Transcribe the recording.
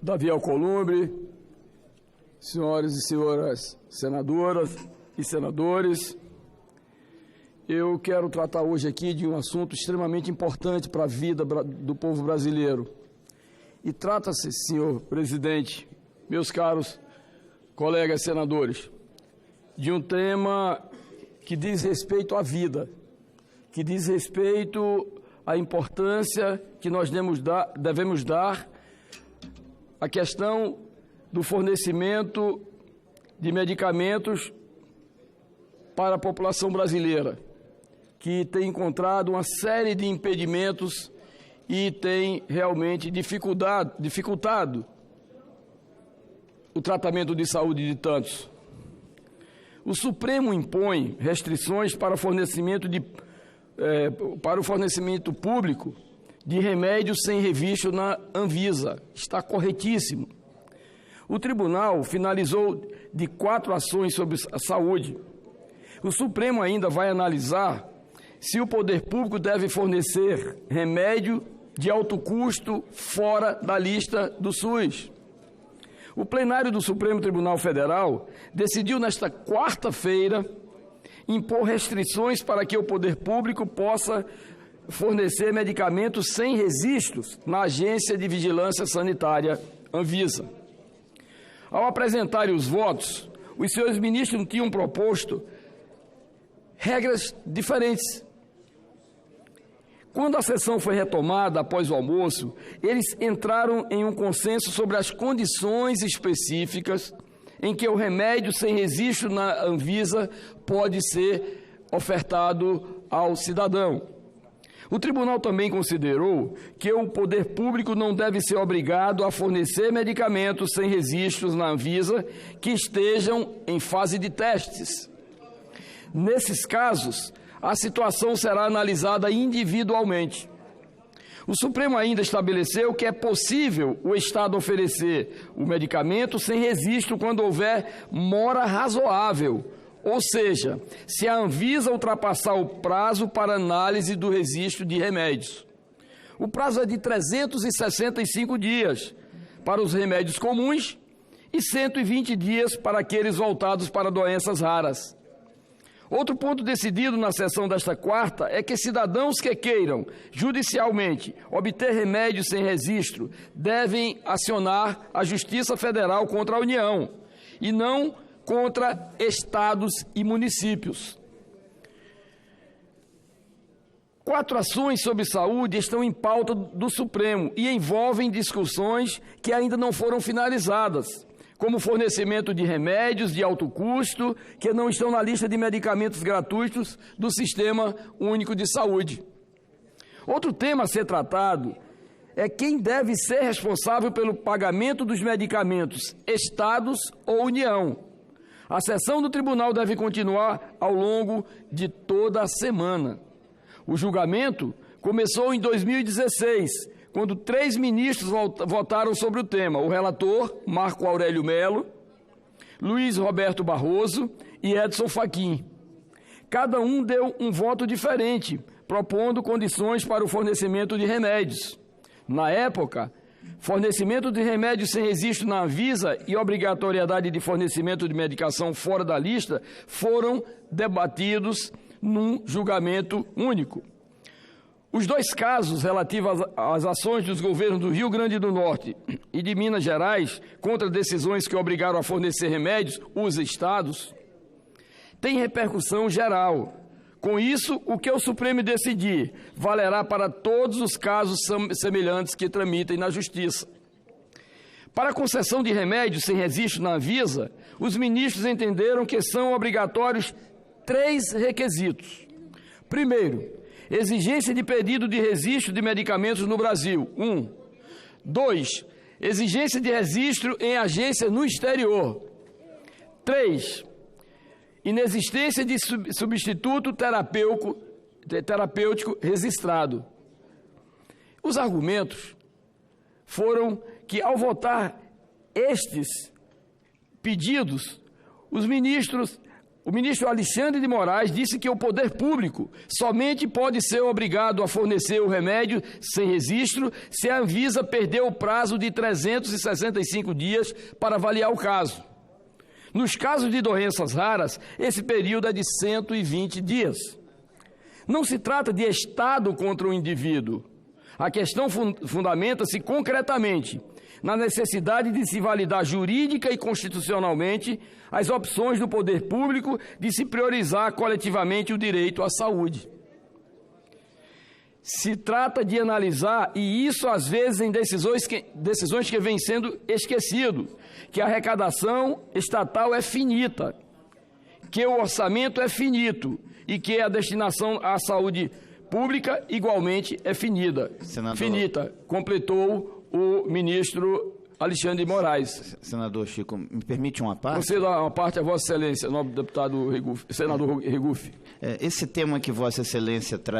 Davi Alcolumbre, senhoras e senhoras senadoras e senadores, eu quero tratar hoje aqui de um assunto extremamente importante para a vida do povo brasileiro. E trata-se, senhor presidente, meus caros colegas senadores, de um tema que diz respeito à vida, que diz respeito à importância que nós devemos dar à questão do fornecimento de medicamentos para a população brasileira, que tem encontrado uma série de impedimentos e tem realmente dificultado o tratamento de saúde de tantos. O Supremo impõe restrições para o fornecimento público de remédios sem registro na Anvisa. Está corretíssimo. O tribunal finalizou de 4 ações sobre a saúde. O Supremo ainda vai analisar se o poder público deve fornecer remédio de alto custo fora da lista do SUS. O plenário do Supremo Tribunal Federal decidiu nesta quarta-feira impor restrições para que o poder público possa fornecer medicamentos sem registros na Agência de Vigilância Sanitária, Anvisa. Ao apresentarem os votos, os senhores ministros tinham proposto regras diferentes. Quando a sessão foi retomada após o almoço, eles entraram em um consenso sobre as condições específicas em que o remédio sem registro na Anvisa pode ser ofertado ao cidadão. O tribunal também considerou que o poder público não deve ser obrigado a fornecer medicamentos sem registros na Anvisa que estejam em fase de testes. Nesses casos, a situação será analisada individualmente. O Supremo ainda estabeleceu que é possível o Estado oferecer o medicamento sem registro quando houver mora razoável, ou seja, se a Anvisa ultrapassar o prazo para análise do registro de remédios. O prazo é de 365 dias para os remédios comuns e 120 dias para aqueles voltados para doenças raras. Outro ponto decidido na sessão desta quarta é que cidadãos que queiram judicialmente obter remédios sem registro devem acionar a Justiça Federal contra a União e não contra estados e municípios. 4 ações sobre saúde estão em pauta do Supremo e envolvem discussões que ainda não foram finalizadas, como fornecimento de remédios de alto custo que não estão na lista de medicamentos gratuitos do Sistema Único de Saúde. Outro tema a ser tratado é quem deve ser responsável pelo pagamento dos medicamentos, estados ou União. A sessão do tribunal deve continuar ao longo de toda a semana. O julgamento começou em 2016, quando 3 ministros votaram sobre o tema: o relator, Marco Aurélio Mello, Luiz Roberto Barroso e Edson Fachin. Cada um deu um voto diferente, propondo condições para o fornecimento de remédios. Na época, fornecimento de remédios sem registro na Anvisa e obrigatoriedade de fornecimento de medicação fora da lista foram debatidos num julgamento único. Os 2 casos relativos às ações dos governos do Rio Grande do Norte e de Minas Gerais contra decisões que obrigaram a fornecer remédios, os estados, têm repercussão geral. Com isso, o que o Supremo decidir valerá para todos os casos semelhantes que tramitem na Justiça. Para a concessão de remédios sem registro na Anvisa, os ministros entenderam que são obrigatórios 3 requisitos. Primeiro, exigência de pedido de registro de medicamentos no Brasil, 1. 2. Exigência de registro em agência no exterior. 3. Inexistência de substituto terapêutico registrado. Os argumentos foram que, ao votar estes pedidos, os ministros O ministro Alexandre de Moraes disse que o poder público somente pode ser obrigado a fornecer o remédio sem registro se a Anvisa perder o prazo de 365 dias para avaliar o caso. Nos casos de doenças raras, esse período é de 120 dias. Não se trata de Estado contra o indivíduo. A questão fundamenta-se concretamente na necessidade de se validar jurídica e constitucionalmente as opções do poder público de se priorizar coletivamente o direito à saúde. Se trata de analisar, e isso às vezes em decisões que vêm sendo esquecido, que a arrecadação estatal é finita, que o orçamento é finito e que a destinação à saúde pública igualmente é finita, completou o ministro Alexandre de Moraes. Senador Chico, me permite uma parte? Você dá uma parte a Vossa Excelência, nobre deputado Regufe, senador Regufe. Esse tema que Vossa Excelência traz